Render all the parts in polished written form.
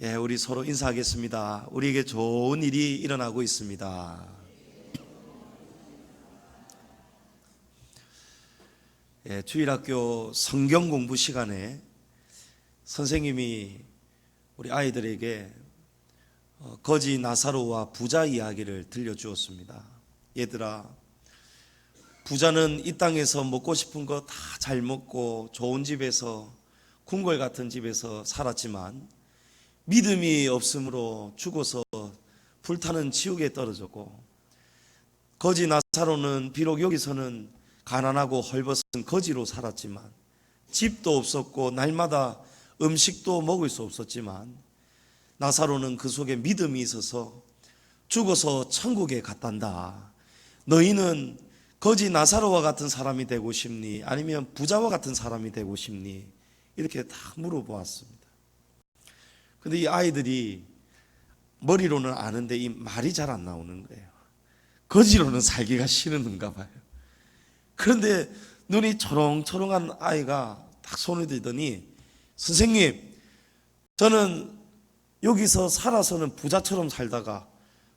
우리 서로 인사하겠습니다. 우리에게 좋은 일이 일어나고 있습니다. 주일학교 성경 공부 시간에 선생님이 우리 아이들에게 거지 나사로와 부자 이야기를 들려주었습니다. 얘들아, 부자는 이 땅에서 먹고 싶은 거 다 잘 먹고 좋은 집에서, 궁궐 같은 집에서 살았지만 믿음이 없으므로 죽어서 불타는 지옥에 떨어졌고, 거지 나사로는 비록 여기서는 가난하고 헐벗은 거지로 살았지만 집도 없었고 날마다 음식도 먹을 수 없었지만 나사로는 그 속에 믿음이 있어서 죽어서 천국에 갔단다. 너희는 거지 나사로와 같은 사람이 되고 싶니? 아니면 부자와 같은 사람이 되고 싶니? 이렇게 다 물어보았습니다. 근데 이 아이들이 머리로는 아는데 이 말이 잘 안 나오는 거예요. 거지로는 살기가 싫은가 봐요. 그런데 눈이 초롱초롱한 아이가 딱 손을 들더니, 선생님, 저는 여기서 살아서는 부자처럼 살다가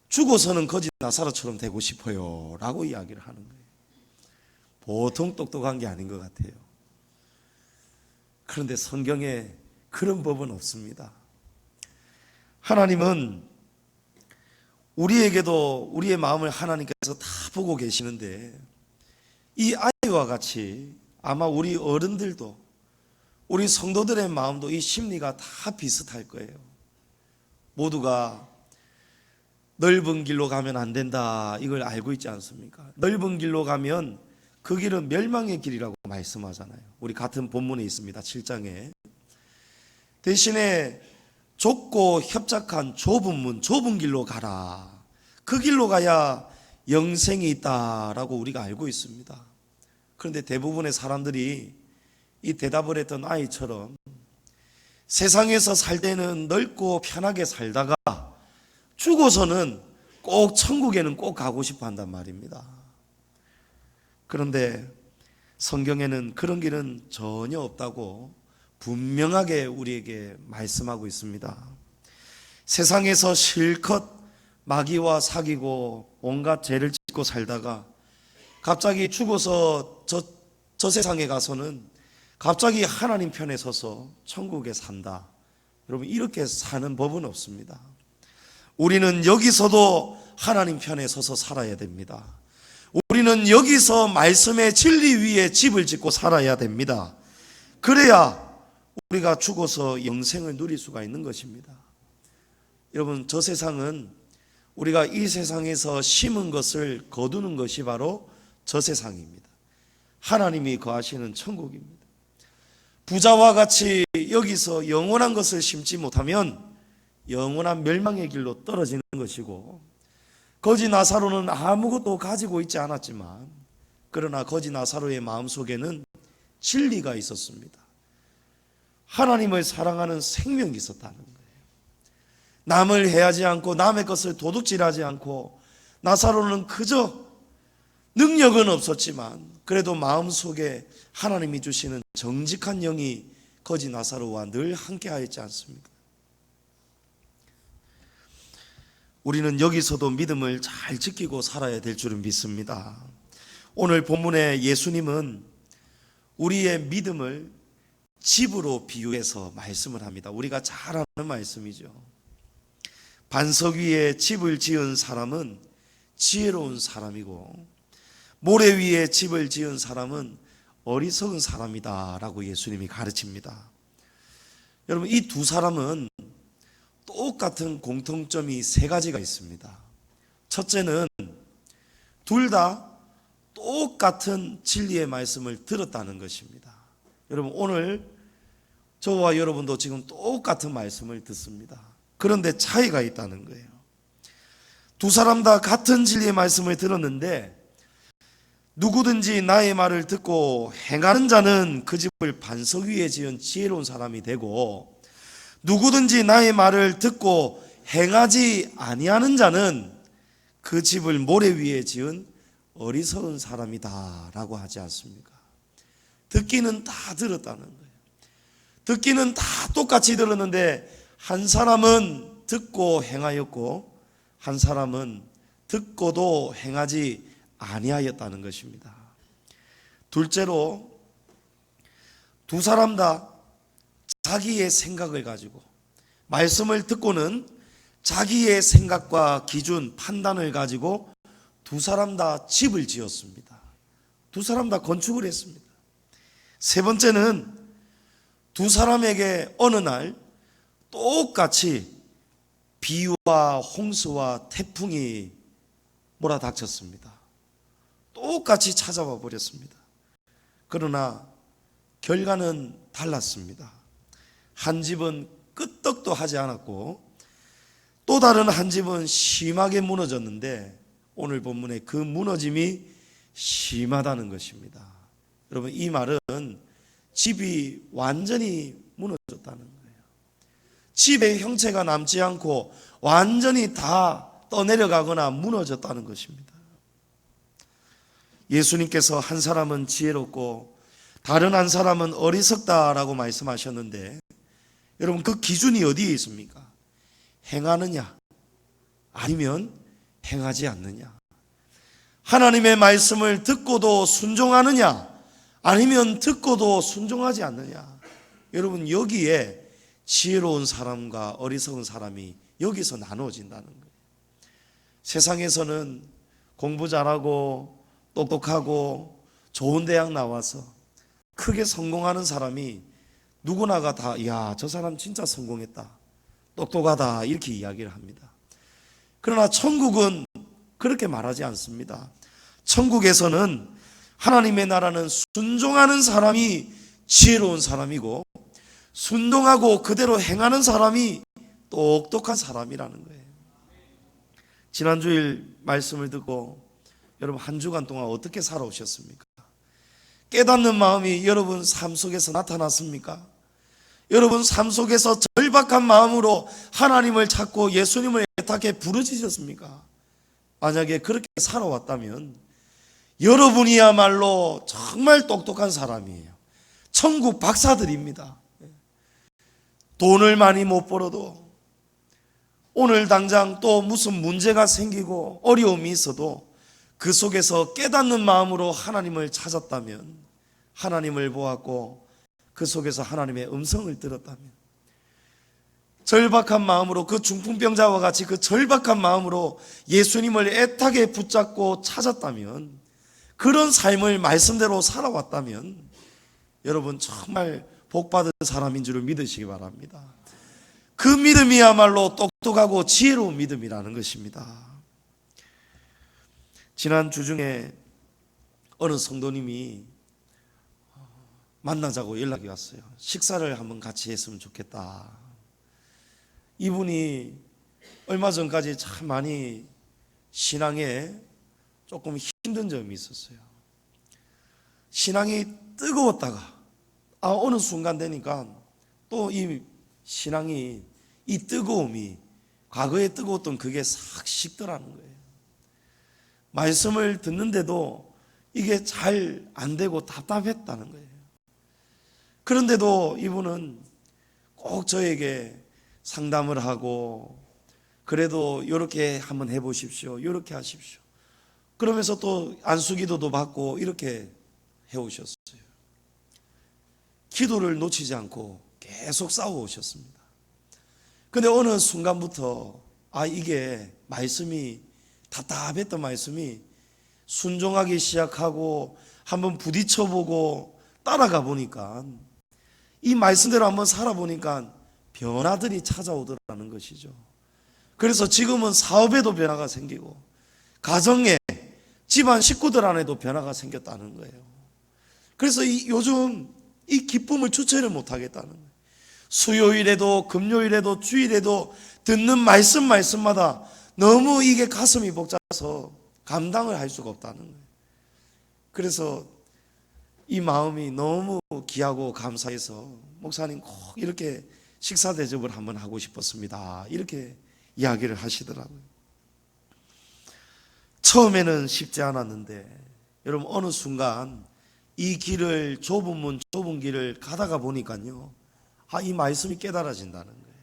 죽어서는 거지 나사로처럼 되고 싶어요 라고 이야기를 하는 거예요. 보통 똑똑한 게 아닌 것 같아요. 그런데 성경에 그런 법은 없습니다. 하나님은 우리에게도 우리의 마음을 하나님께서 다 보고 계시는데, 이 아이와 같이 아마 우리 어른들도, 우리 성도들의 마음도 이 심리가 다 비슷할 거예요. 모두가 넓은 길로 가면 안 된다, 이걸 알고 있지 않습니까? 넓은 길로 가면 그 길은 멸망의 길이라고 말씀하잖아요. 우리 같은 본문에 있습니다. 7장에. 대신에 좁고 협착한 좁은 문, 좁은 길로 가라. 그 길로 가야 영생이 있다라고 우리가 알고 있습니다. 그런데 대부분의 사람들이 이 대답을 했던 아이처럼 세상에서 살 때는 넓고 편하게 살다가 죽어서는 꼭 천국에는 꼭 가고 싶어 한단 말입니다. 그런데 성경에는 그런 길은 전혀 없다고 분명하게 우리에게 말씀하고 있습니다. 세상에서 실컷 마귀와 사귀고 온갖 죄를 짓고 살다가 갑자기 죽어서 저 세상에 가서는 갑자기 하나님 편에 서서 천국에 산다. 여러분, 이렇게 사는 법은 없습니다. 우리는 여기서도 하나님 편에 서서 살아야 됩니다. 우리는 여기서 말씀의 진리 위에 집을 짓고 살아야 됩니다. 그래야 우리가 죽어서 영생을 누릴 수가 있는 것입니다. 여러분, 저 세상은 우리가 이 세상에서 심은 것을 거두는 것이 바로 저 세상입니다. 하나님이 거하시는 천국입니다. 부자와 같이 여기서 영원한 것을 심지 못하면 영원한 멸망의 길로 떨어지는 것이고, 거지 나사로는 아무것도 가지고 있지 않았지만, 그러나 거지 나사로의 마음속에는 진리가 있었습니다. 하나님을 사랑하는 생명이 있었다는 거예요. 남을 해하지 않고 남의 것을 도둑질하지 않고, 나사로는 그저 능력은 없었지만 그래도 마음속에 하나님이 주시는 정직한 영이 거지 나사로와 늘 함께 하였지 않습니까? 우리는 여기서도 믿음을 잘 지키고 살아야 될 줄은 믿습니다. 오늘 본문의 예수님은 우리의 믿음을 집으로 비유해서 말씀을 합니다. 우리가 잘 아는 말씀이죠. 반석 위에 집을 지은 사람은 지혜로운 사람이고 모래 위에 집을 지은 사람은 어리석은 사람이다 라고 예수님이 가르칩니다. 여러분, 이 두 사람은 똑같은 공통점이 세 가지가 있습니다. 첫째는 둘 다 똑같은 진리의 말씀을 들었다는 것입니다. 여러분, 오늘 저와 여러분도 지금 똑같은 말씀을 듣습니다. 그런데 차이가 있다는 거예요. 두 사람 다 같은 진리의 말씀을 들었는데, 누구든지 나의 말을 듣고 행하는 자는 그 집을 반석 위에 지은 지혜로운 사람이 되고, 누구든지 나의 말을 듣고 행하지 아니하는 자는 그 집을 모래 위에 지은 어리석은 사람이다 라고 하지 않습니까? 듣기는 다 들었다는 거예요. 듣기는 다 똑같이 들었는데 한 사람은 듣고 행하였고 한 사람은 듣고도 행하지 아니하였다는 것입니다. 둘째로 두 사람 다 자기의 생각을 가지고 말씀을 듣고는 자기의 생각과 기준, 판단을 가지고 두 사람 다 집을 지었습니다. 두 사람 다 건축을 했습니다. 세 번째는 두 사람에게 어느 날 똑같이 비와 홍수와 태풍이 몰아닥쳤습니다. 똑같이 찾아와 버렸습니다. 그러나 결과는 달랐습니다. 한 집은 끄떡도 하지 않았고 또 다른 한 집은 심하게 무너졌는데 오늘 본문에 그 무너짐이 심하다는 것입니다. 여러분, 이 말은 집이 완전히 무너졌다는 거예요. 집의 형체가 남지 않고 완전히 다 떠내려가거나 무너졌다는 것입니다. 예수님께서 한 사람은 지혜롭고 다른 한 사람은 어리석다라고 말씀하셨는데 여러분, 그 기준이 어디에 있습니까? 행하느냐 아니면 행하지 않느냐. 하나님의 말씀을 듣고도 순종하느냐 아니면 듣고도 순종하지 않느냐. 여러분, 여기에 지혜로운 사람과 어리석은 사람이 여기서 나누어진다는 거예요. 세상에서는 공부 잘하고 똑똑하고 좋은 대학 나와서 크게 성공하는 사람이 누구나가 다, 야, 저 사람 진짜 성공했다, 똑똑하다, 이렇게 이야기를 합니다. 그러나 천국은 그렇게 말하지 않습니다. 천국에서는 하나님의 나라는 순종하는 사람이 지혜로운 사람이고 순종하고 그대로 행하는 사람이 똑똑한 사람이라는 거예요. 지난주일 말씀을 듣고 여러분 한 주간 동안 어떻게 살아오셨습니까? 깨닫는 마음이 여러분 삶 속에서 나타났습니까? 여러분 삶 속에서 절박한 마음으로 하나님을 찾고 예수님을 애타게 부르짖으셨습니까? 만약에 그렇게 살아왔다면 여러분이야말로 정말 똑똑한 사람이에요. 천국 박사들입니다. 돈을 많이 못 벌어도 오늘 당장 또 무슨 문제가 생기고 어려움이 있어도 그 속에서 깨닫는 마음으로 하나님을 찾았다면, 하나님을 보았고 그 속에서 하나님의 음성을 들었다면, 절박한 마음으로 그 중풍병자와 같이 그 절박한 마음으로 예수님을 애타게 붙잡고 찾았다면, 그런 삶을 말씀대로 살아왔다면 여러분 정말 복받은 사람인 줄 믿으시기 바랍니다. 그 믿음이야말로 똑똑하고 지혜로운 믿음이라는 것입니다. 지난 주 중에 어느 성도님이 만나자고 연락이 왔어요. 식사를 한번 같이 했으면 좋겠다. 이분이 얼마 전까지 참 많이 신앙에 조금 힘든 점이 있었어요. 신앙이 뜨거웠다가 어느 순간 되니까 또 이 신앙이, 이 뜨거움이, 과거에 뜨거웠던 그게 싹 식더라는 거예요. 말씀을 듣는데도 이게 잘 안 되고 답답했다는 거예요. 그런데도 이분은 꼭 저에게 상담을 하고, 그래도 이렇게 한번 해보십시오, 이렇게 하십시오, 그러면서 또 안수기도도 받고 이렇게 해오셨어요. 기도를 놓치지 않고 계속 싸워오셨습니다. 그런데 어느 순간부터 이게 말씀이, 답답했던 말씀이 순종하기 시작하고 한번 부딪혀보고 따라가 보니까, 이 말씀대로 한번 살아보니까 변화들이 찾아오더라는 것이죠. 그래서 지금은 사업에도 변화가 생기고 가정에, 집안 식구들 안에도 변화가 생겼다는 거예요. 그래서 요즘 이 기쁨을 주체를 못하겠다는 거예요. 수요일에도 금요일에도 주일에도 듣는 말씀마다 너무 이게 가슴이 벅차서 감당을 할 수가 없다는 거예요. 그래서 이 마음이 너무 귀하고 감사해서 목사님 꼭 이렇게 식사 대접을 한번 하고 싶었습니다, 이렇게 이야기를 하시더라고요. 처음에는 쉽지 않았는데 여러분 어느 순간 이 길을, 좁은 길을 가다가 보니까요, 이 말씀이 깨달아진다는 거예요.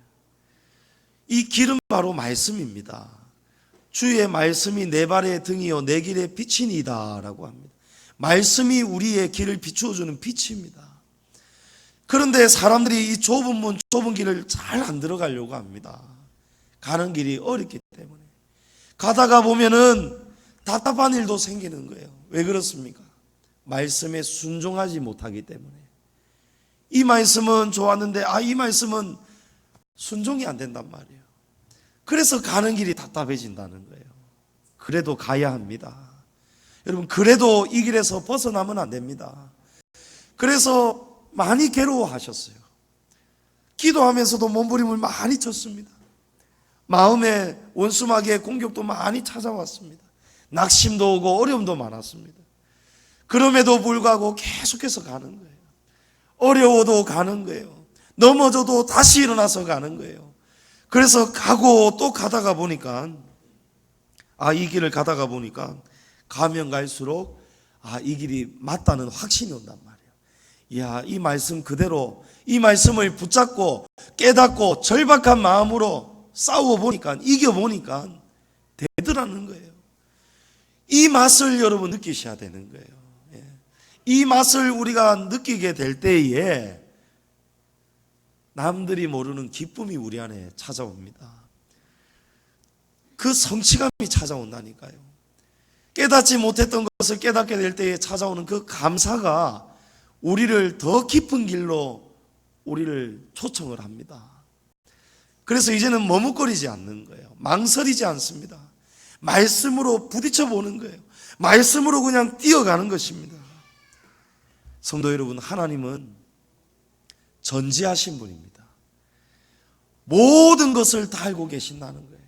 이 길은 바로 말씀입니다. 주의 말씀이 내 발의 등이요 내 길의 빛이니이다 라고 합니다. 말씀이 우리의 길을 비추어주는 빛입니다. 그런데 사람들이 이 좁은 문, 좁은 길을 잘 안 들어가려고 합니다. 가는 길이 어렵기 때문에. 가다가 보면은 답답한 일도 생기는 거예요. 왜 그렇습니까? 말씀에 순종하지 못하기 때문에. 이 말씀은 좋았는데 이 말씀은 순종이 안 된단 말이에요. 그래서 가는 길이 답답해진다는 거예요. 그래도 가야 합니다. 여러분, 그래도 이 길에서 벗어나면 안 됩니다. 그래서 많이 괴로워하셨어요. 기도하면서도 몸부림을 많이 쳤습니다. 마음에 원수마귀의 공격도 많이 찾아왔습니다. 낙심도 오고 어려움도 많았습니다. 그럼에도 불구하고 계속해서 가는 거예요. 어려워도 가는 거예요. 넘어져도 다시 일어나서 가는 거예요. 그래서 가고 또 가다가 보니까 이 길을 가다가 보니까 가면 갈수록 이 길이 맞다는 확신이 온단 말이에요. 이 말씀 그대로 이 말씀을 붙잡고 깨닫고 절박한 마음으로 싸워보니까 이겨보니까 되더라는 거예요. 이 맛을 여러분 느끼셔야 되는 거예요. 이 맛을 우리가 느끼게 될 때에 남들이 모르는 기쁨이 우리 안에 찾아옵니다. 그 성취감이 찾아온다니까요. 깨닫지 못했던 것을 깨닫게 될 때에 찾아오는 그 감사가 우리를 더 깊은 길로 우리를 초청을 합니다. 그래서 이제는 머뭇거리지 않는 거예요. 망설이지 않습니다. 말씀으로 부딪혀 보는 거예요. 말씀으로 그냥 뛰어가는 것입니다. 성도 여러분, 하나님은 전지하신 분입니다. 모든 것을 다 알고 계신다는 거예요.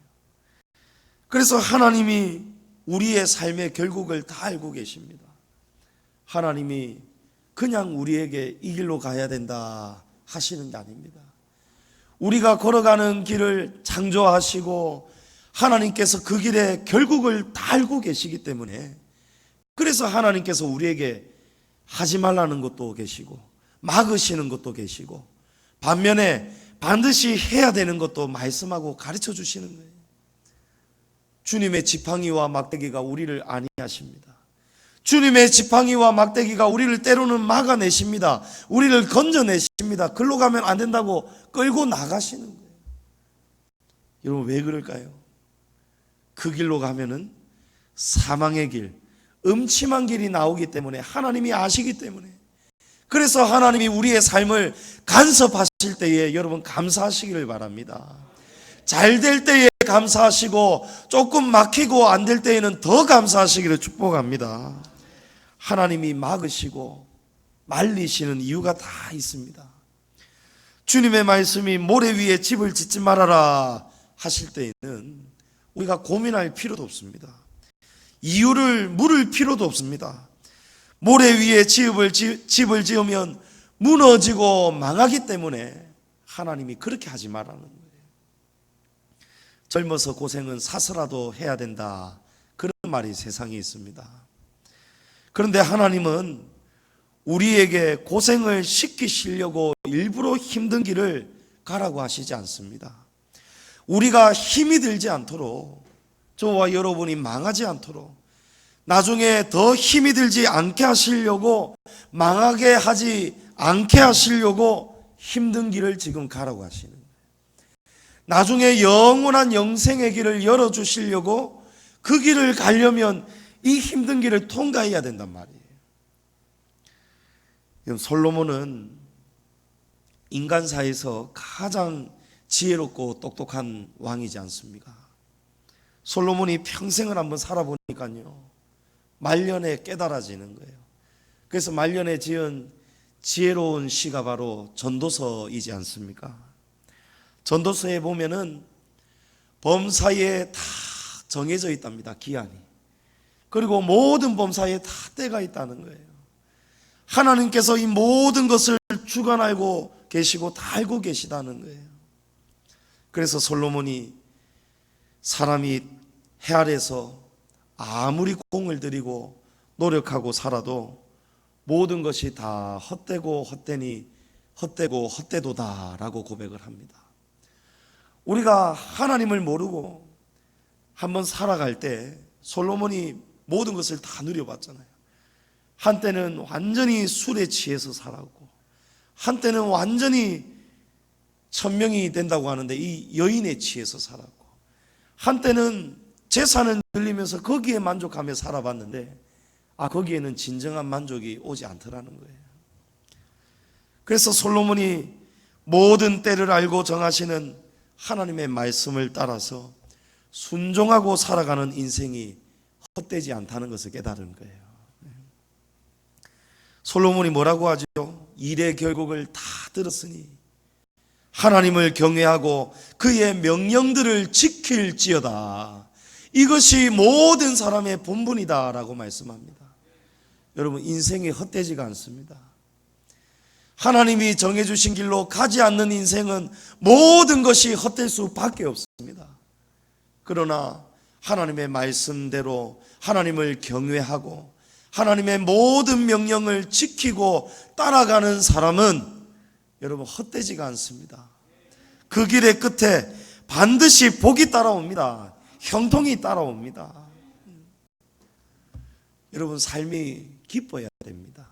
그래서 하나님이 우리의 삶의 결국을 다 알고 계십니다. 하나님이 그냥 우리에게 이 길로 가야 된다 하시는 게 아닙니다. 우리가 걸어가는 길을 창조하시고 하나님께서 그 길의 결국을 다 알고 계시기 때문에, 그래서 하나님께서 우리에게 하지 말라는 것도 계시고 막으시는 것도 계시고 반면에 반드시 해야 되는 것도 말씀하고 가르쳐 주시는 거예요. 주님의 지팡이와 막대기가 우리를 안위하십니다. 주님의 지팡이와 막대기가 우리를 때로는 막아내십니다. 우리를 건져내십니다. 글로 가면 안 된다고 끌고 나가시는 거예요. 여러분, 왜 그럴까요? 그 길로 가면은 사망의 길, 음침한 길이 나오기 때문에, 하나님이 아시기 때문에. 그래서 하나님이 우리의 삶을 간섭하실 때에 여러분 감사하시기를 바랍니다. 잘 될 때에 감사하시고 조금 막히고 안 될 때에는 더 감사하시기를 축복합니다. 하나님이 막으시고 말리시는 이유가 다 있습니다. 주님의 말씀이 모래 위에 집을 짓지 말아라 하실 때에는 우리가 고민할 필요도 없습니다. 이유를 물을 필요도 없습니다. 모래 위에 집을 지으면 무너지고 망하기 때문에 하나님이 그렇게 하지 말라는 거예요. 젊어서 고생은 사서라도 해야 된다, 그런 말이 세상에 있습니다. 그런데 하나님은 우리에게 고생을 시키시려고 일부러 힘든 길을 가라고 하시지 않습니다. 우리가 힘이 들지 않도록, 저와 여러분이 망하지 않도록, 나중에 더 힘이 들지 않게 하시려고, 망하게 하지 않게 하시려고 힘든 길을 지금 가라고 하시는 거예요. 나중에 영원한 영생의 길을 열어주시려고 그 길을 가려면 이 힘든 길을 통과해야 된단 말이에요. 솔로몬은 인간사에서 가장 지혜롭고 똑똑한 왕이지 않습니까? 솔로몬이 평생을 한번 살아보니까요, 말년에 깨달아지는 거예요. 그래서 말년에 지은 지혜로운 시가 바로 전도서이지 않습니까? 전도서에 보면은 범사에 다 정해져 있답니다, 기한이. 그리고 모든 범사에 다 때가 있다는 거예요. 하나님께서 이 모든 것을 주관하고 계시고 다 알고 계시다는 거예요. 그래서 솔로몬이 사람이 해 아래서 아무리 공을 들이고 노력하고 살아도 모든 것이 다 헛되고 헛되니 헛되고 헛되도다라고 고백을 합니다. 우리가 하나님을 모르고 한번 살아갈 때 솔로몬이 모든 것을 다 누려봤잖아요. 한때는 완전히 술에 취해서 살았고, 한때는 완전히 천명이 된다고 하는데 이 여인에 취해서 살았고, 한때는 재산을 늘리면서 거기에 만족하며 살아봤는데 거기에는 진정한 만족이 오지 않더라는 거예요. 그래서 솔로몬이 모든 때를 알고 정하시는 하나님의 말씀을 따라서 순종하고 살아가는 인생이 헛되지 않다는 것을 깨달은 거예요. 솔로몬이 뭐라고 하죠? 일의 결국을 다 들었으니 하나님을 경외하고 그의 명령들을 지킬지어다. 이것이 모든 사람의 본분이다 라고 말씀합니다. 여러분, 인생이 헛되지가 않습니다. 하나님이 정해주신 길로 가지 않는 인생은 모든 것이 헛될 수밖에 없습니다. 그러나 하나님의 말씀대로 하나님을 경외하고 하나님의 모든 명령을 지키고 따라가는 사람은 여러분 헛되지가 않습니다. 그 길의 끝에 반드시 복이 따라옵니다. 형통이 따라옵니다. 여러분, 삶이 기뻐야 됩니다.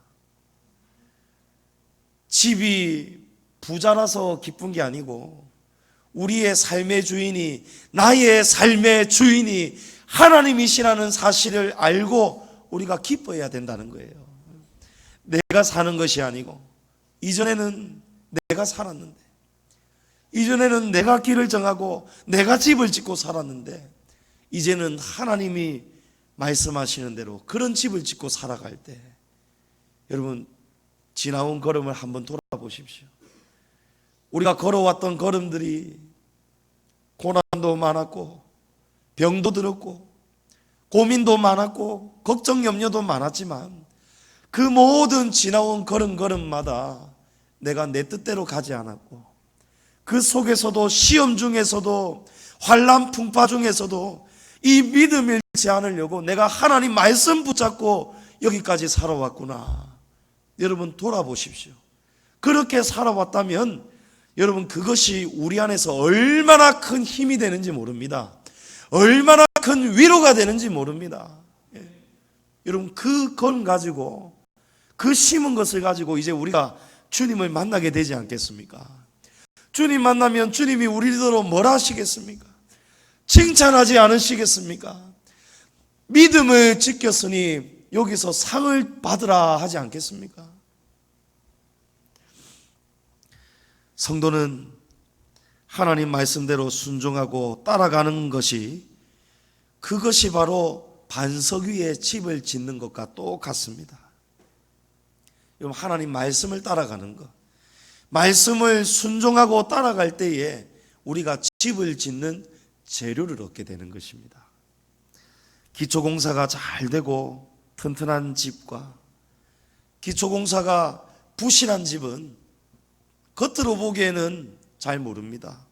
집이 부자라서 기쁜 게 아니고 우리의 삶의 주인이, 나의 삶의 주인이 하나님이시라는 사실을 알고 우리가 기뻐해야 된다는 거예요. 내가 사는 것이 아니고, 이전에는 내가 살았는데, 이전에는 내가 길을 정하고 내가 집을 짓고 살았는데, 이제는 하나님이 말씀하시는 대로 그런 집을 짓고 살아갈 때 여러분, 지나온 걸음을 한번 돌아보십시오. 우리가 걸어왔던 걸음들이 고난도 많았고 병도 들었고 고민도 많았고 걱정 염려도 많았지만 그 모든 지나온 걸음걸음마다 내가 내 뜻대로 가지 않았고, 그 속에서도 시험 중에서도 환난 풍파 중에서도 이 믿음 잃지 않으려고 내가 하나님 말씀 붙잡고 여기까지 살아왔구나. 여러분, 돌아보십시오. 그렇게 살아왔다면 여러분, 그것이 우리 안에서 얼마나 큰 힘이 되는지 모릅니다. 얼마나 큰 위로가 되는지 모릅니다. 여러분, 그건 가지고, 그 심은 것을 가지고 이제 우리가 주님을 만나게 되지 않겠습니까? 주님 만나면 주님이 우리더러 뭐라 하시겠습니까? 칭찬하지 않으시겠습니까? 믿음을 지켰으니 여기서 상을 받으라 하지 않겠습니까? 성도는 하나님 말씀대로 순종하고 따라가는 것이, 그것이 바로 반석 위에 집을 짓는 것과 똑같습니다. 여러분, 하나님 말씀을 따라가는 것, 말씀을 순종하고 따라갈 때에 우리가 집을 짓는 재료를 얻게 되는 것입니다. 기초공사가 잘 되고 튼튼한 집과 기초공사가 부실한 집은 겉으로 보기에는 잘 모릅니다.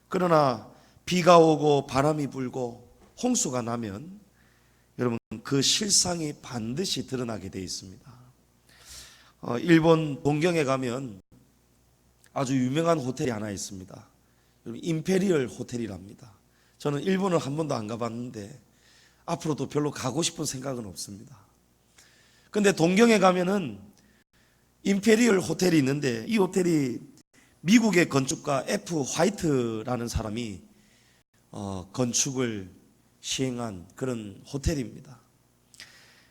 그러나 비가 오고 바람이 불고 홍수가 나면 여러분, 그 실상이 반드시 드러나게 되어 있습니다. 일본 동경에 가면 아주 유명한 호텔이 하나 있습니다. 임페리얼 호텔이랍니다. 저는 일본을 한 번도 안 가봤는데 앞으로도 별로 가고 싶은 생각은 없습니다. 근데 동경에 가면은 임페리얼 호텔이 있는데, 이 호텔이 미국의 건축가 F. 화이트라는 사람이 건축을 시행한 그런 호텔입니다.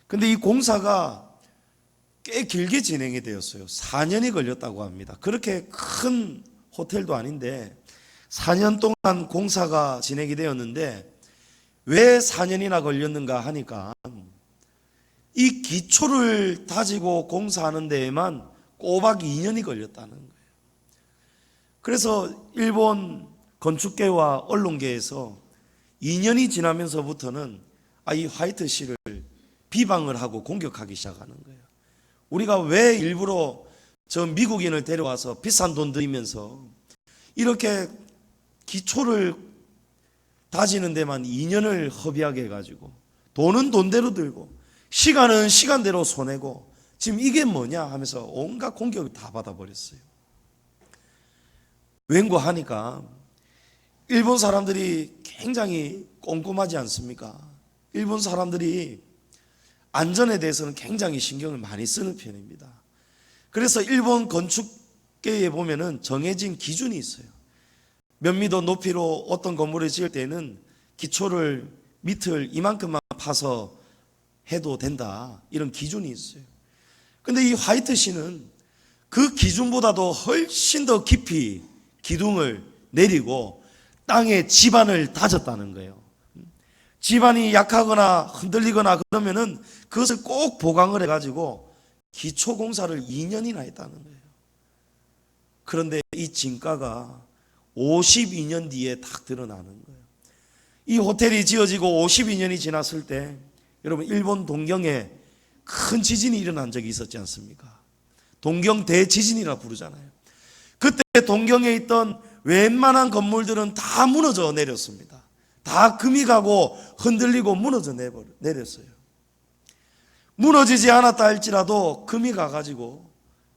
근데 이 공사가 꽤 길게 진행이 되었어요. 4년이 걸렸다고 합니다. 그렇게 큰 호텔도 아닌데 4년 동안 공사가 진행이 되었는데, 왜 4년이나 걸렸는가 하니까 이 기초를 다지고 공사하는 데에만 꼬박 2년이 걸렸다는 거예요. 그래서 일본 건축계와 언론계에서 2년이 지나면서부터는 이 화이트 씨를 비방을 하고 공격하기 시작하는 거예요. 우리가 왜 일부러 저 미국인을 데려와서 비싼 돈 들이면서 이렇게 기초를 다지는 데만 2년을 허비하게 해가지고, 돈은 돈대로 들고 시간은 시간대로 손해고, 지금 이게 뭐냐 하면서 온갖 공격을 다 받아버렸어요. 왠고 하니까 일본 사람들이 굉장히 꼼꼼하지 않습니까? 일본 사람들이 안전에 대해서는 굉장히 신경을 많이 쓰는 편입니다. 그래서 일본 건축계에 보면은 정해진 기준이 있어요. 몇 미터 높이로 어떤 건물을 지을 때는 기초를 밑을 이만큼만 파서 해도 된다, 이런 기준이 있어요. 근데 이 화이트시는 그 기준보다도 훨씬 더 깊이 기둥을 내리고 땅에 지반을 다졌다는 거예요. 지반이 약하거나 흔들리거나 그러면은 그것을 꼭 보강을 해가지고 기초 공사를 2년이나 했다는 거예요. 그런데 이 진가가 52년 뒤에 딱 드러나는 거예요. 이 호텔이 지어지고 52년이 지났을 때 여러분, 일본 동경에 큰 지진이 일어난 적이 있었지 않습니까? 동경 대지진이라 부르잖아요. 그때 동경에 있던 웬만한 건물들은 다 무너져 내렸습니다. 다 금이 가고 흔들리고 무너져 내렸어요. 무너지지 않았다 할지라도 금이 가가지고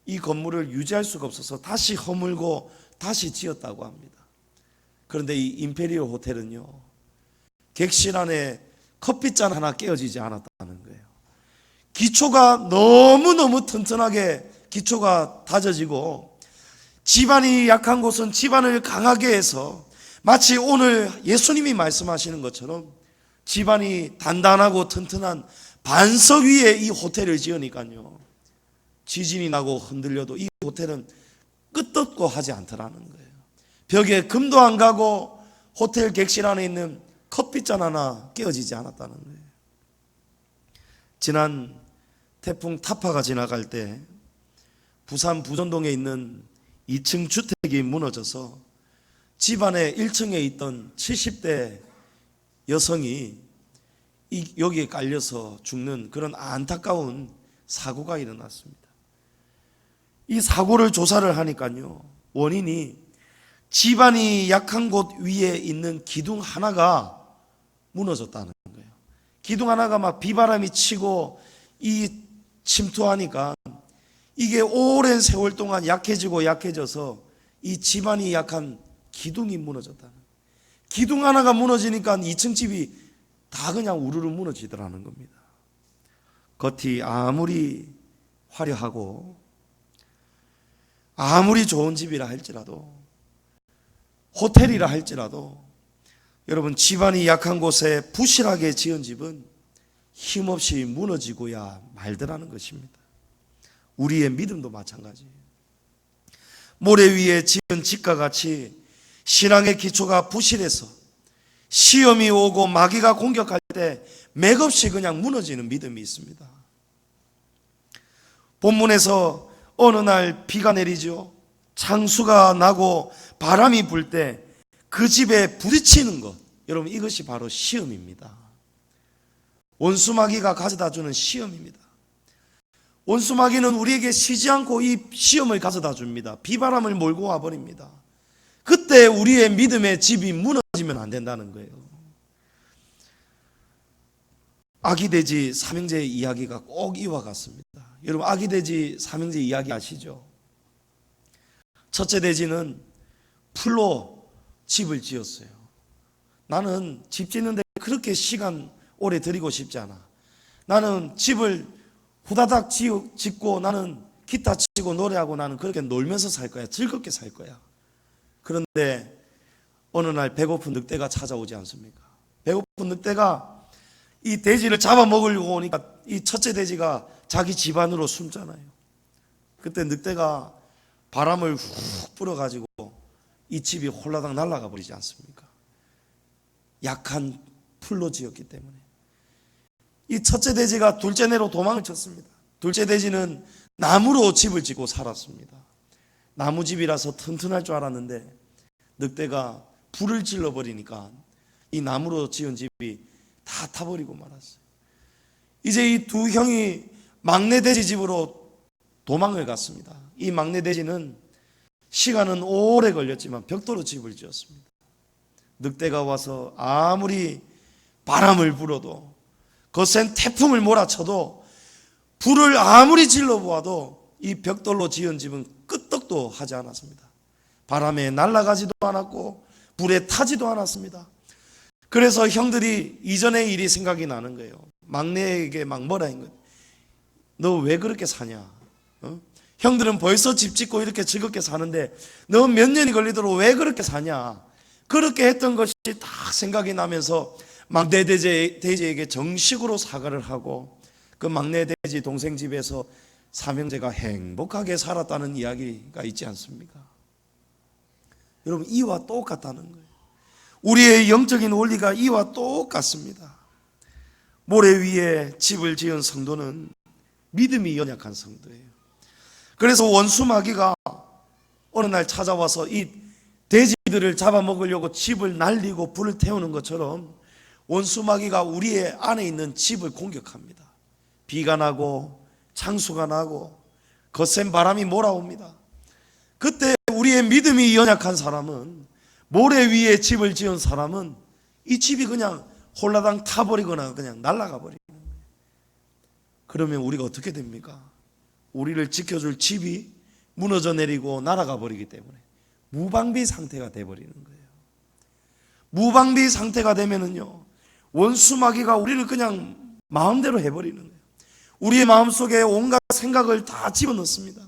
이 건물을 유지할 수가 없어서 다시 허물고 다시 지었다고 합니다. 그런데 이 임페리얼 호텔은요, 객실 안에 커피잔 하나 깨어지지 않았다는 거예요. 기초가 너무너무 튼튼하게 기초가 다져지고, 지반이 약한 곳은 지반을 강하게 해서 마치 오늘 예수님이 말씀하시는 것처럼 지반이 단단하고 튼튼한 반석 위에 이 호텔을 지으니까요, 지진이 나고 흔들려도 이 호텔은 끄떡도 하지 않더라는 거예요. 벽에 금도 안 가고 호텔 객실 안에 있는 커피잔 하나 깨어지지 않았다는 거예요. 지난 태풍 타파가 지나갈 때 부산 부전동에 있는 2층 주택이 무너져서 집안에 1층에 있던 70대 여성이 여기에 깔려서 죽는 그런 안타까운 사고가 일어났습니다. 이 사고를 조사를 하니까요, 원인이 집안이 약한 곳 위에 있는 기둥 하나가 무너졌다는 거예요. 기둥 하나가 막 비바람이 치고 이 침투하니까 이게 오랜 세월 동안 약해지고 약해져서 이 집안이 약한 기둥이 무너졌다는 거예요. 기둥 하나가 무너지니까 2층 집이 다 그냥 우르르 무너지더라는 겁니다. 겉이 아무리 화려하고 아무리 좋은 집이라 할지라도, 호텔이라 할지라도, 여러분, 집안이 약한 곳에 부실하게 지은 집은 힘없이 무너지고야 말더라는 것입니다. 우리의 믿음도 마찬가지예요. 모래 위에 지은 집과 같이 신앙의 기초가 부실해서 시험이 오고 마귀가 공격할 때 맥없이 그냥 무너지는 믿음이 있습니다. 본문에서 어느 날 비가 내리죠. 창수가 나고 바람이 불 때 그 집에 부딪히는 것, 여러분, 이것이 바로 시험입니다. 원수 마귀가 가져다 주는 시험입니다. 원수 마귀는 우리에게 쉬지 않고 이 시험을 가져다 줍니다. 비바람을 몰고 와버립니다. 그때 우리의 믿음의 집이 무너지면 안 된다는 거예요. 아기돼지 삼형제의 이야기가 꼭 이와 같습니다. 여러분, 아기돼지 삼형제 이야기 아시죠? 첫째 돼지는 풀로 집을 지었어요. 나는 집 짓는데 그렇게 시간 오래 들이고 싶지 않아. 나는 집을 후다닥 짓고 나는 기타 치고 노래하고 나는 그렇게 놀면서 살 거야. 즐겁게 살 거야. 그런데 어느 날 배고픈 늑대가 찾아오지 않습니까? 배고픈 늑대가 이 돼지를 잡아먹으려고 오니까 이 첫째 돼지가 자기 집 안으로 숨잖아요. 그때 늑대가 바람을 훅 불어가지고 이 집이 홀라당 날아가 버리지 않습니까? 약한 풀로 지었기 때문에. 이 첫째 돼지가 둘째내로 도망을 쳤습니다. 둘째 돼지는 나무로 집을 짓고 살았습니다. 나무집이라서 튼튼할 줄 알았는데 늑대가 불을 질러버리니까 이 나무로 지은 집이 다 타버리고 말았어요. 이제 이 두 형이 막내 돼지 집으로 도망을 갔습니다. 이 막내 돼지는 시간은 오래 걸렸지만 벽돌로 집을 지었습니다. 늑대가 와서 아무리 바람을 불어도, 거센 태풍을 몰아쳐도, 불을 아무리 질러보아도 이 벽돌로 지은 집은 끄떡도 하지 않았습니다. 바람에 날아가지도 않았고 불에 타지도 않았습니다. 그래서 형들이 이전의 일이 생각이 나는 거예요. 막내에게 막 뭐라 한 거예요. 너 왜 그렇게 사냐? 형들은 벌써 집 짓고 이렇게 즐겁게 사는데 너 몇 년이 걸리도록 왜 그렇게 사냐? 그렇게 했던 것이 딱 생각이 나면서 막내 돼지에게 정식으로 사과를 하고 그 막내 돼지 동생 집에서 삼형제가 행복하게 살았다는 이야기가 있지 않습니까? 여러분, 이와 똑같다는 거예요. 우리의 영적인 원리가 이와 똑같습니다. 모래 위에 집을 지은 성도는 믿음이 연약한 성도예요. 그래서 원수 마귀가 어느 날 찾아와서 이 돼지들을 잡아먹으려고 집을 날리고 불을 태우는 것처럼 원수 마귀가 우리의 안에 있는 집을 공격합니다. 비가 나고 창수가 나고 거센 바람이 몰아옵니다. 그때 우리의 믿음이 연약한 사람은, 모래 위에 집을 지은 사람은 이 집이 그냥 홀라당 타버리거나 그냥 날아가 버리는 거예요. 그러면 우리가 어떻게 됩니까? 우리를 지켜줄 집이 무너져 내리고 날아가 버리기 때문에 무방비 상태가 돼버리는 거예요. 무방비 상태가 되면은요, 원수 마귀가 우리를 그냥 마음대로 해버리는 거예요. 우리의 마음속에 온갖 생각을 다 집어넣습니다.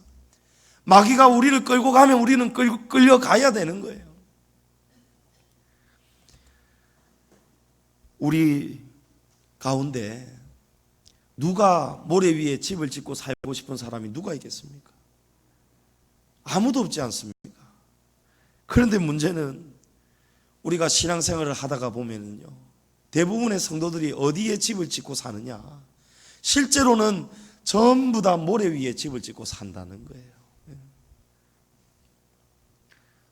마귀가 우리를 끌고 가면 우리는 끌려가야 되는 거예요. 우리 가운데 누가 모래 위에 집을 짓고 살고 싶은 사람이 누가 있겠습니까? 아무도 없지 않습니까? 그런데 문제는 우리가 신앙생활을 하다가 보면은요, 대부분의 성도들이 어디에 집을 짓고 사느냐? 실제로는 전부 다 모래 위에 집을 짓고 산다는 거예요.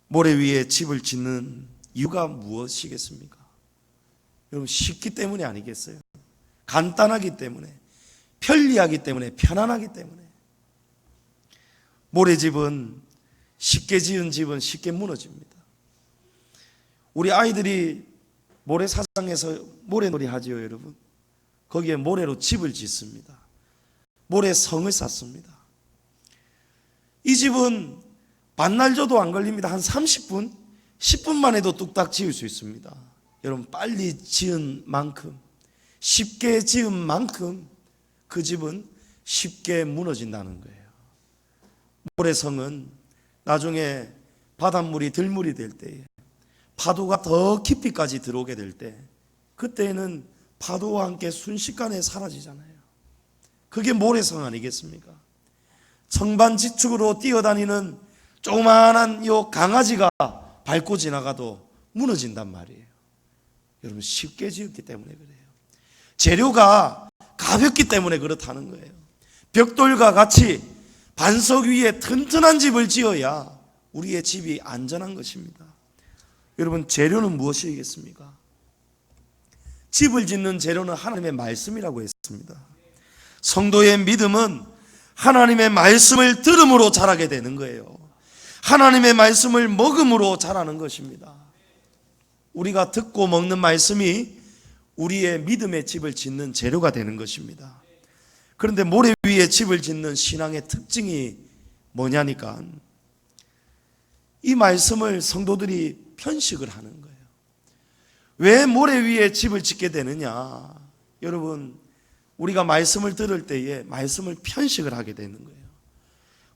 모래 위에 집을 짓는 이유가 무엇이겠습니까? 여러분, 쉽기 때문이 아니겠어요? 간단하기 때문에, 편리하기 때문에, 편안하기 때문에. 모래집은, 쉽게 지은 집은 쉽게 무너집니다. 우리 아이들이 모래사장에서 모래놀이 하지요, 여러분. 거기에 모래로 집을 짓습니다. 모래성을 쌓습니다. 이 집은 반날 줘도 안 걸립니다. 한 30분, 10분만 해도 뚝딱 지을 수 있습니다. 여러분, 빨리 지은 만큼, 쉽게 지은 만큼 그 집은 쉽게 무너진다는 거예요. 모래성은 나중에 바닷물이 들물이 될 때에, 파도가 더 깊이까지 들어오게 될 때, 그때는 파도와 함께 순식간에 사라지잖아요. 그게 모래성 아니겠습니까? 청반지축으로 뛰어다니는 조그마한 요 강아지가 밟고 지나가도 무너진단 말이에요. 여러분, 쉽게 지었기 때문에 그래요. 재료가 가볍기 때문에 그렇다는 거예요. 벽돌과 같이 반석 위에 튼튼한 집을 지어야 우리의 집이 안전한 것입니다. 여러분, 재료는 무엇이겠습니까? 집을 짓는 재료는 하나님의 말씀이라고 했습니다. 성도의 믿음은 하나님의 말씀을 들음으로 자라게 되는 거예요. 하나님의 말씀을 먹음으로 자라는 것입니다. 우리가 듣고 먹는 말씀이 우리의 믿음의 집을 짓는 재료가 되는 것입니다. 그런데 모래 위에 집을 짓는 신앙의 특징이 뭐냐니까, 이 말씀을 성도들이 편식을 하는 거예요. 왜 모래 위에 집을 짓게 되느냐? 여러분, 우리가 말씀을 들을 때에 말씀을 편식을 하게 되는 거예요.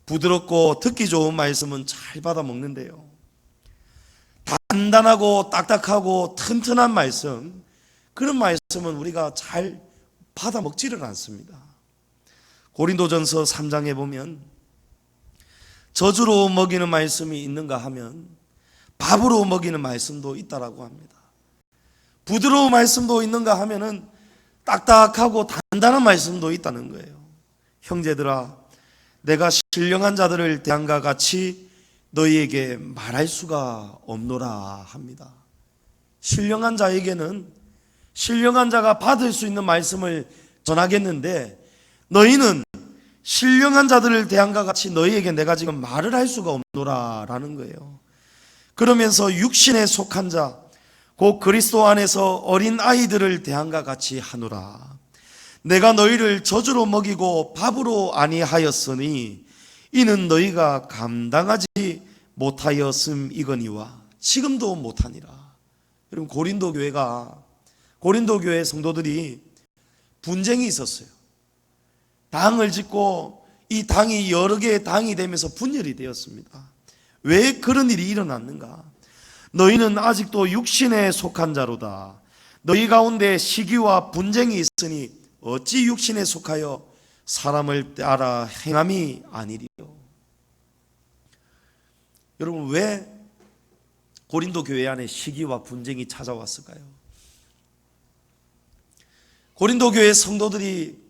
부드럽고 듣기 좋은 말씀은 잘 받아 먹는데요, 단단하고 딱딱하고 튼튼한 말씀, 그런 말씀은 우리가 잘 받아 먹지를 않습니다. 고린도전서 3장에 보면 저주로 먹이는 말씀이 있는가 하면 밥으로 먹이는 말씀도 있다라고 합니다. 부드러운 말씀도 있는가 하면은 딱딱하고 단단한 말씀도 있다는 거예요. 형제들아, 내가 신령한 자들을 대함과 같이 너희에게 말할 수가 없노라 합니다. 신령한 자에게는 신령한 자가 받을 수 있는 말씀을 전하겠는데, 너희는 신령한 자들을 대함과 같이 너희에게 내가 지금 말을 할 수가 없노라 라는 거예요. 그러면서 육신에 속한 자, 곧 그리스도 안에서 어린 아이들을 대함과 같이 하노라. 내가 너희를 저주로 먹이고 밥으로 아니하였으니 이는 너희가 감당하지 못하였음이거니와. 지금도 못하니라. 여러분, 고린도 교회 성도들이 분쟁이 있었어요. 당을 짓고 이 당이 여러 개의 당이 되면서 분열이 되었습니다. 왜 그런 일이 일어났는가? 너희는 아직도 육신에 속한 자로다. 너희 가운데 시기와 분쟁이 있으니 어찌 육신에 속하여 사람을 따라 행함이 아니리요. 여러분, 왜 고린도 교회 안에 시기와 분쟁이 찾아왔을까요? 고린도 교회 성도들이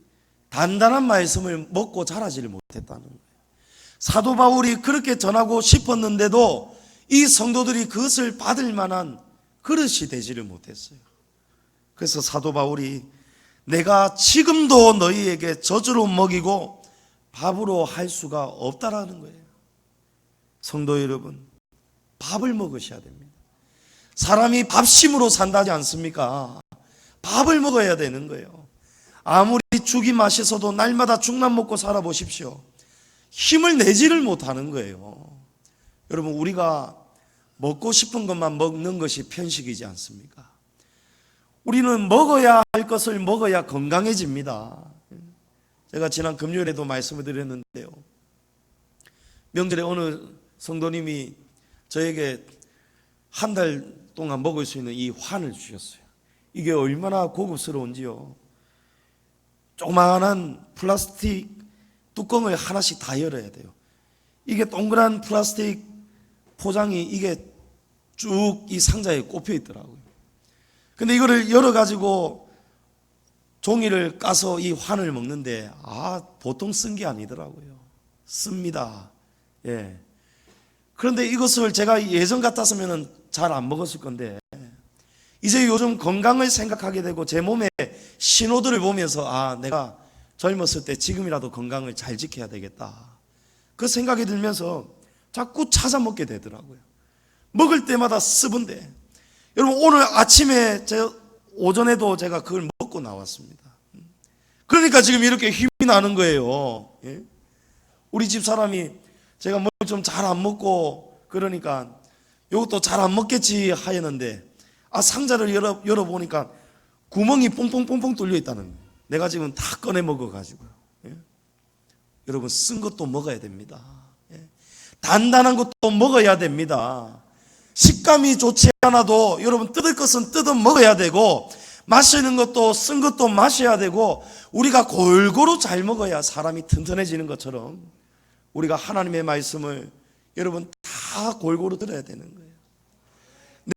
단단한 말씀을 먹고 자라지를 못했다는 거예요. 사도 바울이 그렇게 전하고 싶었는데도 이 성도들이 그것을 받을 만한 그릇이 되지를 못했어요. 그래서 사도 바울이 내가 지금도 너희에게 젖으로 먹이고 밥으로 할 수가 없다라는 거예요. 성도 여러분, 밥을 먹으셔야 됩니다. 사람이 밥심으로 산다지 않습니까? 밥을 먹어야 되는 거예요. 아무리 죽이 맛있어도 날마다 죽만 먹고 살아보십시오. 힘을 내지를 못하는 거예요. 여러분, 우리가 먹고 싶은 것만 먹는 것이 편식이지 않습니까? 우리는 먹어야 할 것을 먹어야 건강해집니다. 제가 지난 금요일에도 말씀을 드렸는데요, 명절에 어느 성도님이 저에게 한 달 동안 먹을 수 있는 이 환을 주셨어요. 이게 얼마나 고급스러운지요. 조그마한 플라스틱 뚜껑을 하나씩 다 열어야 돼요. 이게 동그란 플라스틱 포장이 이게 쭉 이 상자에 꼽혀 있더라고요. 근데 이거를 열어가지고 종이를 까서 이 환을 먹는데, 보통 쓴 게 아니더라고요. 씁니다. 예. 그런데 이것을 제가 예전 같았으면 잘 안 먹었을 건데, 이제 요즘 건강을 생각하게 되고 제 몸의 신호들을 보면서 내가 젊었을 때 지금이라도 건강을 잘 지켜야 되겠다, 그 생각이 들면서 자꾸 찾아 먹게 되더라고요. 먹을 때마다 습은데, 여러분, 오늘 아침에 오전에도 제가 그걸 먹고 나왔습니다. 그러니까 지금 이렇게 힘이 나는 거예요. 예? 우리 집 사람이 제가 뭘 좀 잘 안 먹고 그러니까 이것도 잘 안 먹겠지 하였는데, 상자를 열어보니까 구멍이 뽕뽕뽕뽕 뚫려 있다는 거예요. 내가 지금 다 꺼내 먹어가지고요. 예? 여러분, 쓴 것도 먹어야 됩니다. 예? 단단한 것도 먹어야 됩니다. 식감이 좋지 않아도 여러분, 뜯을 것은 뜯어 먹어야 되고, 마시는 것도 쓴 것도 마셔야 되고, 우리가 골고루 잘 먹어야 사람이 튼튼해지는 것처럼 우리가 하나님의 말씀을 여러분 다 골고루 들어야 되는 거예요.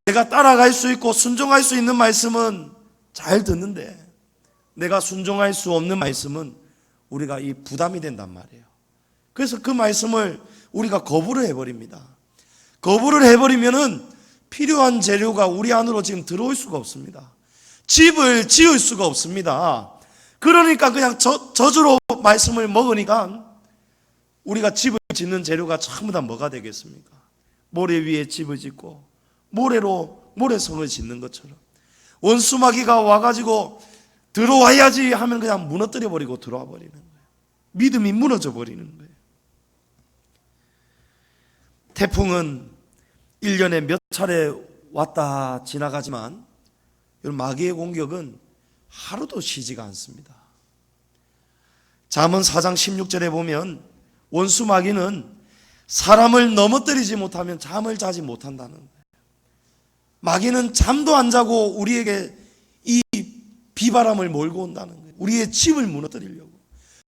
내가 따라갈 수 있고 순종할 수 있는 말씀은 잘 듣는데, 내가 순종할 수 없는 말씀은 우리가 이 부담이 된단 말이에요. 그래서 그 말씀을 우리가 거부를 해버립니다. 거부를 해버리면은 필요한 재료가 우리 안으로 지금 들어올 수가 없습니다. 집을 지을 수가 없습니다. 그러니까 그냥 저주로 말씀을 먹으니까 우리가 집을 짓는 재료가 전부 다 뭐가 되겠습니까? 모래 위에 집을 짓고 모래로 모래성을 짓는 것처럼, 원수마귀가 와가지고 들어와야지 하면 그냥 무너뜨려 버리고 들어와 버리는 거예요. 믿음이 무너져 버리는 거예요. 태풍은 1년에 몇 차례 왔다 지나가지만 여러분, 마귀의 공격은 하루도 쉬지가 않습니다. 잠언 4장 16절에 보면 원수 마귀는 사람을 넘어뜨리지 못하면 잠을 자지 못한다는 거예요. 마귀는 잠도 안 자고 우리에게 이 비바람을 몰고 온다는 거예요. 우리의 집을 무너뜨리려고.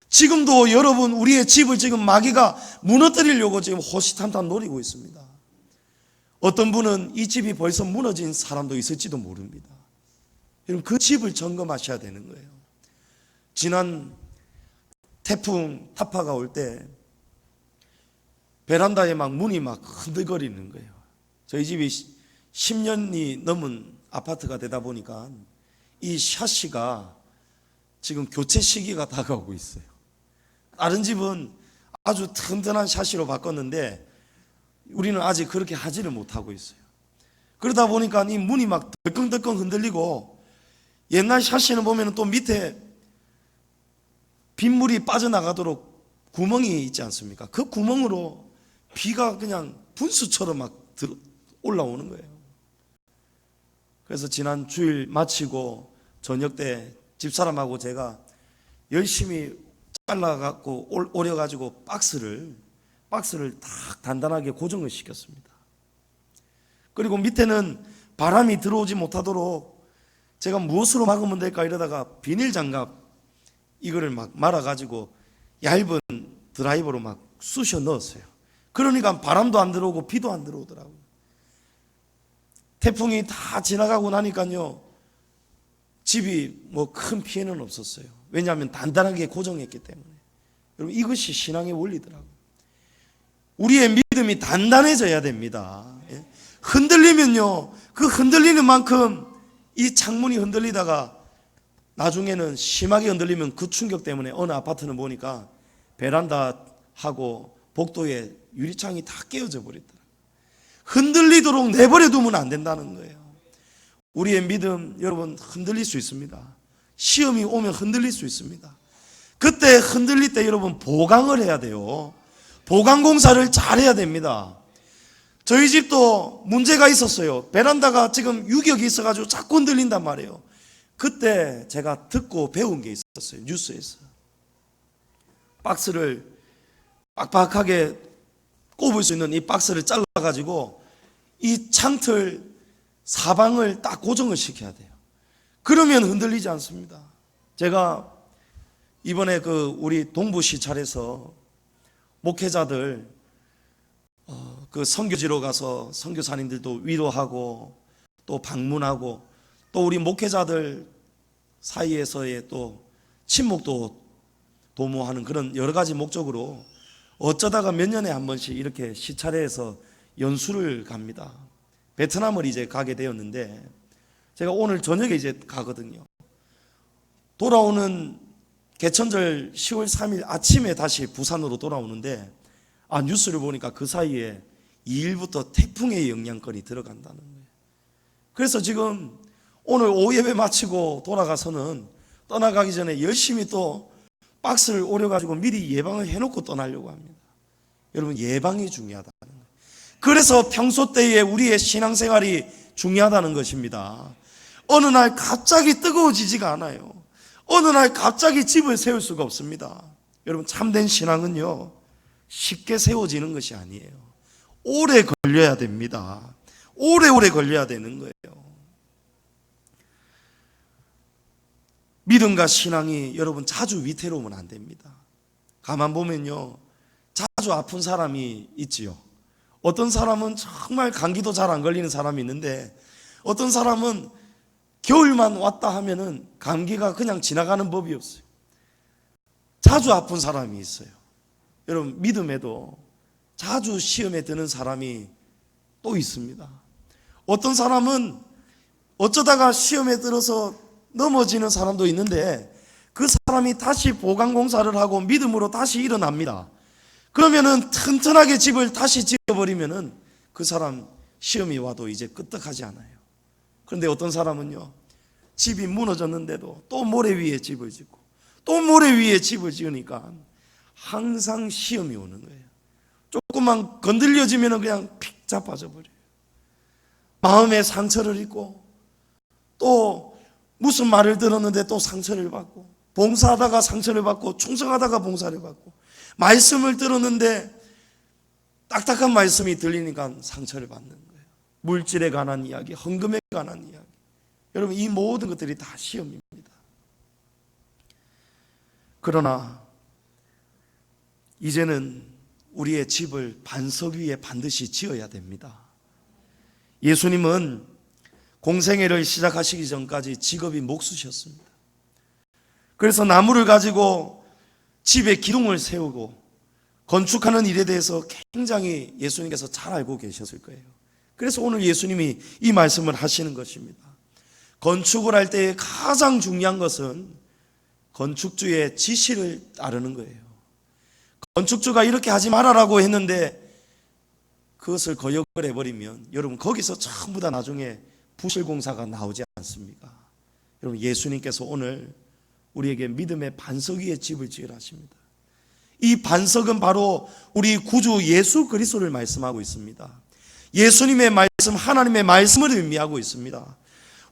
지금도 여러분, 우리의 집을 지금 마귀가 무너뜨리려고 지금 호시탐탐 노리고 있습니다. 어떤 분은 이 집이 벌써 무너진 사람도 있을지도 모릅니다. 여러분, 그 집을 점검하셔야 되는 거예요. 지난 태풍 타파가 올 때 베란다에 막 문이 막 흔들거리는 거예요. 저희 집이 10년이 넘은 아파트가 되다 보니까 이 샤시가 지금 교체 시기가 다가오고 있어요. 다른 집은 아주 튼튼한 샤시로 바꿨는데 우리는 아직 그렇게 하지를 못하고 있어요. 그러다 보니까 이 문이 막 덜컹덜컹 흔들리고, 옛날 샤시는 보면 또 밑에 빗물이 빠져나가도록 구멍이 있지 않습니까? 그 구멍으로 비가 그냥 분수처럼 막 올라오는 거예요. 그래서 지난 주일 마치고 저녁 때 집사람하고 제가 열심히 잘라갖고 오려가지고 박스를 딱 단단하게 고정을 시켰습니다. 그리고 밑에는 바람이 들어오지 못하도록 제가 무엇으로 막으면 될까 이러다가 비닐 장갑 이거를 막 말아가지고 얇은 드라이버로 막 쑤셔 넣었어요. 그러니까 바람도 안 들어오고 비도 안 들어오더라고요. 태풍이 다 지나가고 나니까요, 집이 뭐 큰 피해는 없었어요. 왜냐하면 단단하게 고정했기 때문에. 여러분, 이것이 신앙의 원리더라고요. 우리의 믿음이 단단해져야 됩니다. 흔들리면요, 그 흔들리는 만큼 이 창문이 흔들리다가 나중에는 심하게 흔들리면 그 충격 때문에 어느 아파트는 보니까 베란다하고 복도에 유리창이 다 깨어져 버렸더라고요. 흔들리도록 내버려 두면 안 된다는 거예요. 우리의 믿음, 여러분, 흔들릴 수 있습니다. 시험이 오면 흔들릴 수 있습니다. 그때 흔들릴 때 여러분 보강을 해야 돼요. 보강 공사를 잘 해야 됩니다. 저희 집도 문제가 있었어요. 베란다가 지금 유격이 있어가지고 자꾸 흔들린단 말이에요. 그때 제가 듣고 배운 게 있었어요. 뉴스에서. 박스를 빡빡하게 꼽을 수 있는 이 박스를 잘라가지고 이 창틀 사방을 딱 고정을 시켜야 돼요. 그러면 흔들리지 않습니다. 제가 이번에 우리 동부 시찰에서 목회자들 그 선교지로 가서 선교사님들도 위로하고 또 방문하고 또 우리 목회자들 사이에서의 또 친목도 도모하는 그런 여러 가지 목적으로 어쩌다가 몇 년에 한 번씩 이렇게 시찰회에서 연수를 갑니다. 베트남을 이제 가게 되었는데 제가 오늘 저녁에 이제 가거든요. 돌아오는 개천절 10월 3일 아침에 다시 부산으로 돌아오는데 뉴스를 보니까 그 사이에 2일부터 태풍의 영향권이 들어간다는 거예요. 그래서 지금 오늘 오후 예배 마치고 돌아가서는 떠나가기 전에 열심히 또 박스를 오려가지고 미리 예방을 해놓고 떠나려고 합니다. 여러분, 예방이 중요하다는 거예요. 그래서 평소 때에 우리의 신앙생활이 중요하다는 것입니다. 어느 날 갑자기 뜨거워지지가 않아요. 어느 날 갑자기 집을 세울 수가 없습니다. 여러분, 참된 신앙은요, 쉽게 세워지는 것이 아니에요. 오래 걸려야 됩니다. 오래오래 걸려야 되는 거예요. 믿음과 신앙이 여러분 자주 위태로우면 안 됩니다. 가만 보면요, 자주 아픈 사람이 있지요. 어떤 사람은 정말 감기도 잘 안 걸리는 사람이 있는데 어떤 사람은 겨울만 왔다 하면은 감기가 그냥 지나가는 법이 없어요. 자주 아픈 사람이 있어요. 여러분, 믿음에도 자주 시험에 드는 사람이 또 있습니다. 어떤 사람은 어쩌다가 시험에 들어서 넘어지는 사람도 있는데 그 사람이 다시 보강 공사를 하고 믿음으로 다시 일어납니다. 그러면은 튼튼하게 집을 다시 지어버리면은 그 사람 시험이 와도 이제 끄떡하지 않아요. 그런데 어떤 사람은요, 집이 무너졌는데도 또 모래 위에 집을 짓고 또 모래 위에 집을 지으니까 항상 시험이 오는 거예요. 조금만 건들려지면은 그냥 픽 자빠져 버려요. 마음에 상처를 입고 또 무슨 말을 들었는데 또 상처를 받고, 봉사하다가 상처를 받고, 충성하다가 봉사를 받고, 말씀을 들었는데 딱딱한 말씀이 들리니까 상처를 받는 거예요. 물질에 관한 이야기, 헌금에 관한 이야기. 여러분, 이 모든 것들이 다 시험입니다. 그러나 이제는 우리의 집을 반석 위에 반드시 지어야 됩니다. 예수님은 공생애를 시작하시기 전까지 직업이 목수셨습니다. 그래서 나무를 가지고 집에 기둥을 세우고 건축하는 일에 대해서 굉장히 예수님께서 잘 알고 계셨을 거예요. 그래서 오늘 예수님이 이 말씀을 하시는 것입니다. 건축을 할 때 가장 중요한 것은 건축주의 지시를 따르는 거예요. 건축주가 이렇게 하지 말아라고 했는데 그것을 거역을 해버리면 여러분, 거기서 전부 다 나중에 부실공사가 나오지 않습니까? 여러분, 예수님께서 오늘 우리에게 믿음의 반석 위에 집을 지으라 하십니다. 이 반석은 바로 우리 구주 예수 그리스도를 말씀하고 있습니다. 예수님의 하나님의 말씀을 의미하고 있습니다.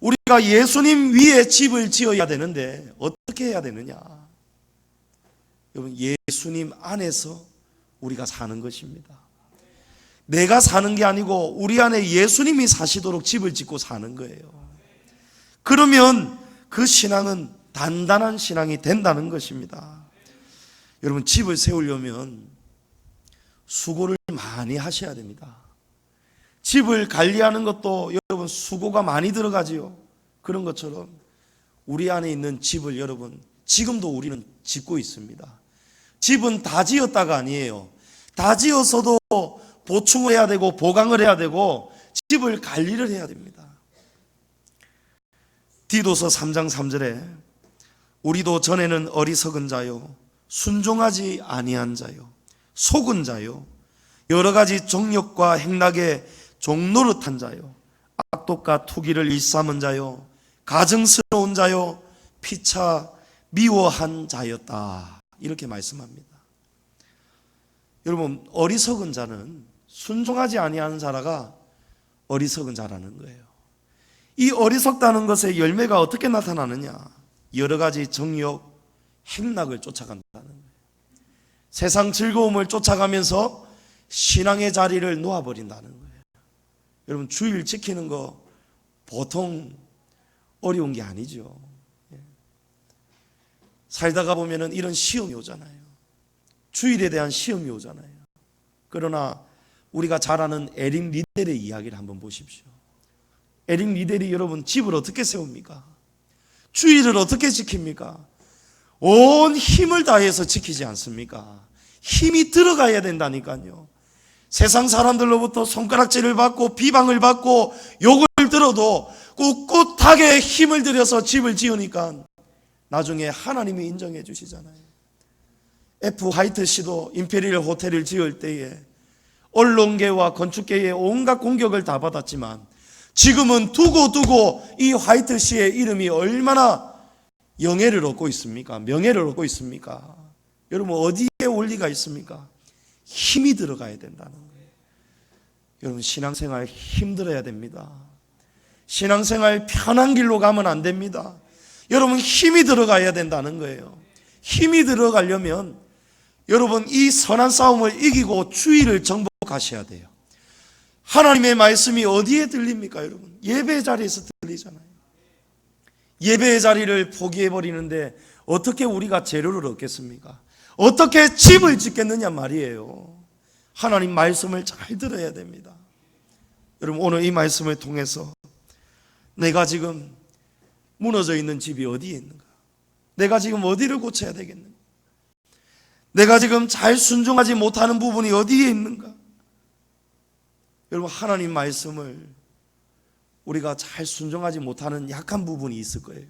우리가 예수님 위에 집을 지어야 되는데 어떻게 해야 되느냐? 여러분, 예수님 안에서 우리가 사는 것입니다. 내가 사는 게 아니고 우리 안에 예수님이 사시도록 집을 짓고 사는 거예요. 그러면 그 신앙은 단단한 신앙이 된다는 것입니다. 여러분, 집을 세우려면 수고를 많이 하셔야 됩니다. 집을 관리하는 것도 여러분 수고가 많이 들어가지요. 그런 것처럼 우리 안에 있는 집을 여러분 지금도 우리는 짓고 있습니다. 집은 다 지었다가 아니에요. 다 지어서도 보충을 해야 되고 보강을 해야 되고 집을 관리를 해야 됩니다. 디도서 3장 3절에 우리도 전에는 어리석은 자요, 순종하지 아니한 자요, 속은 자요, 여러 가지 정욕과 행락에 종노릇한 자요, 악독과 투기를 일삼은 자요, 가증스러운 자요, 피차 미워한 자였다. 이렇게 말씀합니다. 여러분, 어리석은 자는 순종하지 아니하는 자라가 어리석은 자라는 거예요. 이 어리석다는 것의 열매가 어떻게 나타나느냐? 여러 가지 정욕, 행락을 쫓아간다는 거예요. 세상 즐거움을 쫓아가면서 신앙의 자리를 놓아버린다는 거예요. 여러분, 주일 지키는 거 보통 어려운 게 아니죠. 살다가 보면은 이런 시험이 오잖아요. 주일에 대한 시험이 오잖아요. 그러나 우리가 잘 아는 에릭 리델의 이야기를 한번 보십시오. 에릭 리델이 여러분 집을 어떻게 세웁니까? 주일을 어떻게 지킵니까? 온 힘을 다해서 지키지 않습니까? 힘이 들어가야 된다니까요. 세상 사람들로부터 손가락질을 받고 비방을 받고 욕을 들어도 꿋꿋하게 힘을 들여서 집을 지으니까 나중에 하나님이 인정해 주시잖아요. F. 화이트 씨도 임페리얼 호텔을 지을 때에 언론계와 건축계의 온갖 공격을 다 받았지만 지금은 두고 이 화이트 씨의 이름이 얼마나 영예를 얻고 있습니까? 명예를 얻고 있습니까? 여러분, 어디에 원리가 있습니까? 힘이 들어가야 된다는 거예요. 여러분, 신앙생활 힘들어야 됩니다. 신앙생활 편한 길로 가면 안 됩니다. 여러분, 힘이 들어가야 된다는 거예요. 힘이 들어가려면 여러분 이 선한 싸움을 이기고 주의를 정복하셔야 돼요. 하나님의 말씀이 어디에 들립니까, 여러분? 예배 자리에서 들리잖아요. 예배의 자리를 포기해버리는데 어떻게 우리가 재료를 얻겠습니까? 어떻게 집을 짓겠느냐 말이에요. 하나님 말씀을 잘 들어야 됩니다. 여러분, 오늘 이 말씀을 통해서 내가 지금 무너져 있는 집이 어디에 있는가? 내가 지금 어디를 고쳐야 되겠는가? 내가 지금 잘 순종하지 못하는 부분이 어디에 있는가? 여러분, 하나님 말씀을 우리가 잘 순종하지 못하는 약한 부분이 있을 거예요.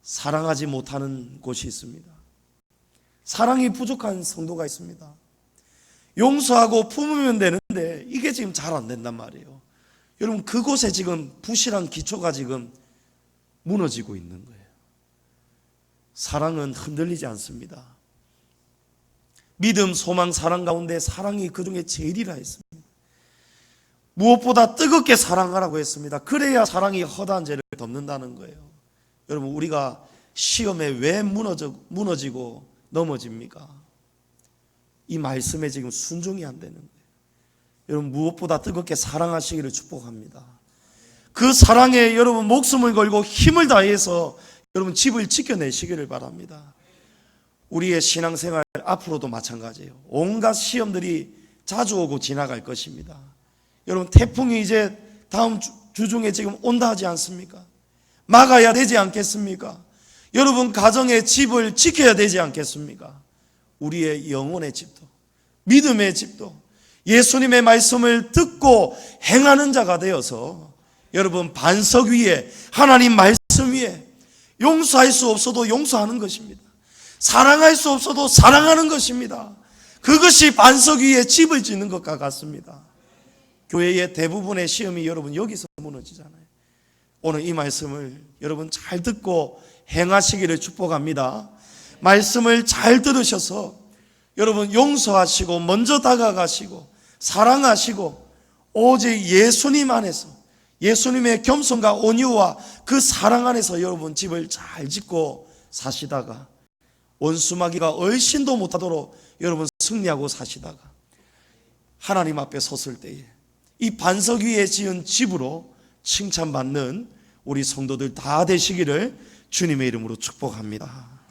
사랑하지 못하는 곳이 있습니다. 사랑이 부족한 성도가 있습니다. 용서하고 품으면 되는데 이게 지금 잘 안 된단 말이에요. 여러분, 그곳에 지금 부실한 기초가 지금 무너지고 있는 거예요. 사랑은 흔들리지 않습니다. 믿음, 소망, 사랑 가운데 사랑이 그 중에 제일이라 했습니다. 무엇보다 뜨겁게 사랑하라고 했습니다. 그래야 사랑이 허다한 죄를 덮는다는 거예요. 여러분, 우리가 시험에 왜 무너지고 넘어집니까? 이 말씀에 지금 순종이 안 되는 거예요. 여러분, 무엇보다 뜨겁게 사랑하시기를 축복합니다. 그 사랑에 여러분 목숨을 걸고 힘을 다해서 여러분 집을 지켜내시기를 바랍니다. 우리의 신앙생활 앞으로도 마찬가지예요. 온갖 시험들이 자주 오고 지나갈 것입니다. 여러분, 태풍이 이제 다음 주 중에 지금 온다 하지 않습니까? 막아야 되지 않겠습니까? 여러분, 가정의 집을 지켜야 되지 않겠습니까? 우리의 영혼의 집도, 믿음의 집도 예수님의 말씀을 듣고 행하는 자가 되어서 여러분 반석 위에, 하나님 말씀 위에 용서할 수 없어도 용서하는 것입니다. 사랑할 수 없어도 사랑하는 것입니다. 그것이 반석 위에 집을 짓는 것과 같습니다. 교회의 대부분의 시험이 여러분 여기서 무너지잖아요. 오늘 이 말씀을 여러분 잘 듣고 행하시기를 축복합니다. 말씀을 잘 들으셔서 여러분 용서하시고 먼저 다가가시고 사랑하시고 오직 예수님 안에서, 예수님의 겸손과 온유와 그 사랑 안에서 여러분 집을 잘 짓고 사시다가 원수마귀가 얼씬도 못하도록 여러분 승리하고 사시다가 하나님 앞에 섰을 때에 이 반석 위에 지은 집으로 칭찬받는 우리 성도들 다 되시기를 주님의 이름으로 축복합니다.